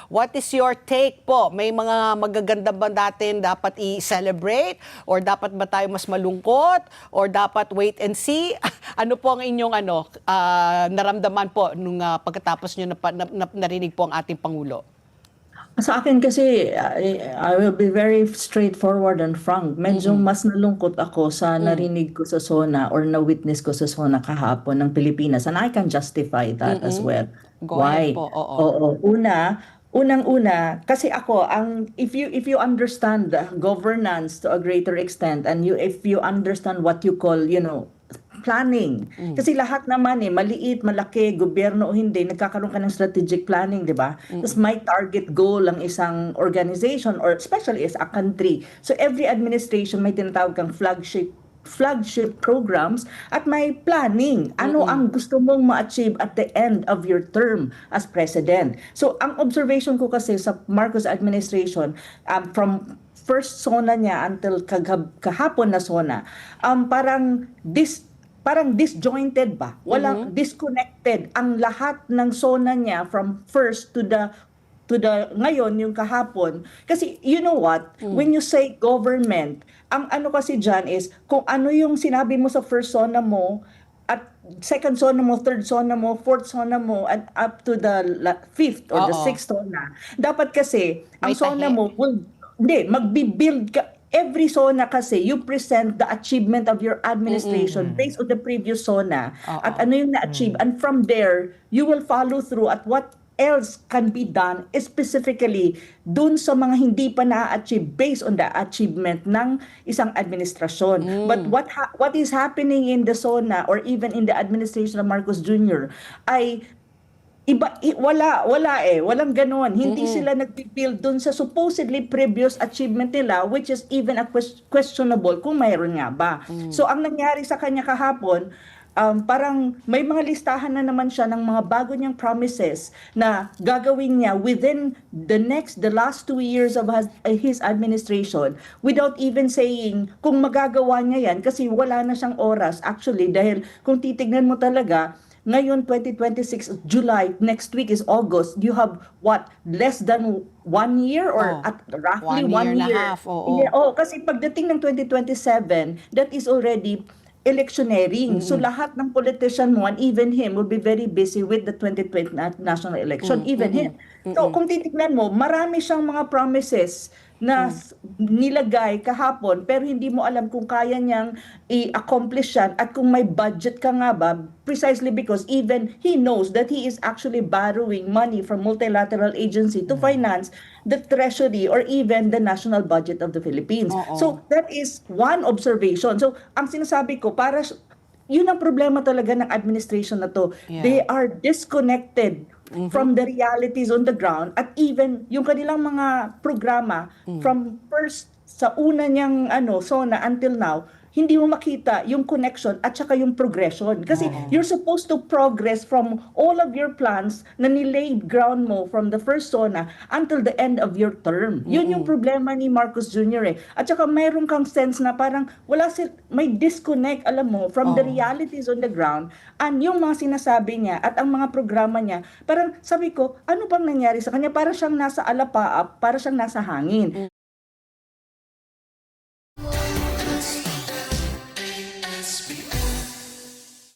What is your take po? May mga magaganda ba natin dapat i-celebrate? Or dapat ba tayo mas malungkot? Or dapat wait and see? Ano po ang inyong naramdaman po nung pagkatapos nyo narinig po ang ating Pangulo? Sa akin kasi, I will be very straightforward and frank. Medyo mas nalungkot ako sa narinig ko sa SONA or na-witness ko sa SONA kahapon ng Pilipinas. And I can justify that as well. Go ahead Why? po, oo. Oo. Unang-una, kasi ako, if you understand the governance to a greater extent, and if you understand what you call, planning. Kasi lahat naman maliit, malaki, gobyerno o hindi, nagkakaroon ka ng strategic planning, di ba? Tapos may target goal ang isang organization or especially as a country. So every administration may tinatawag kang flagship programs at may planning. Ano ang gusto mong ma-achieve at the end of your term as president? So ang observation ko kasi sa Marcos administration, from first SONA niya until kahapon na SONA, parang disjointed ba? Walang disconnected ang lahat ng SONA niya from first to the ngayon yung kahapon. Kasi you know what, when you say government, ang ano kasi dyan is kung ano yung sinabi mo sa first SONA mo at second SONA mo, third SONA mo, fourth SONA mo, and up to the fifth or the sixth SONA. Dapat kasi ang SONA mo magbi-build ka. Every SONA kasi, you present the achievement of your administration based on the previous SONA at ano yung na-achieve. And from there, you will follow through at what else can be done specifically dun sa mga hindi pa na-achieve based on the achievement ng isang administrasyon. But what is happening in the SONA or even in the administration of Marcos Jr. ay walang ganon. Hindi sila nag-build dun sa supposedly previous achievement nila, which is even a questionable kung mayroon nga ba. So ang nangyari sa kanya kahapon, parang may mga listahan na naman siya ng mga bago niyang promises na gagawin niya within the last 2 years of his administration without even saying kung magagawa niya yan kasi wala na siyang oras actually dahil kung titignan mo talaga ngayon, 2026, July, next week is August. You have what? Less than 1 year or at roughly 1 year. And a half, kasi pagdating ng 2027, that is already electioneering. So lahat ng politician mo and even him will be very busy with the 2020 national election, even him. So kung titignan mo, marami siyang mga promises na nilagay kahapon pero hindi mo alam kung kaya niyang i-accomplish yan at kung may budget ka nga ba precisely because even he knows that he is actually borrowing money from multilateral agency to finance the treasury or even the national budget of the Philippines. So that is one observation. So ang sinasabi ko yun ang problema talaga ng administration na to. They are disconnected from the realities on the ground at even yung kanilang mga programa from first sa una niyang SONA until now, hindi mo makita yung connection at saka yung progression. Kasi you're supposed to progress from all of your plans na nilaid ground mo from the first SONA until the end of your term. Yun yung problema ni Marcos Jr. At saka mayroon kang sense na parang may disconnect, alam mo, from the realities on the ground and yung mga sinasabi niya at ang mga programa niya. Parang sabi ko, ano bang nangyari sa kanya? Para siyang nasa alapaap, para siyang nasa hangin.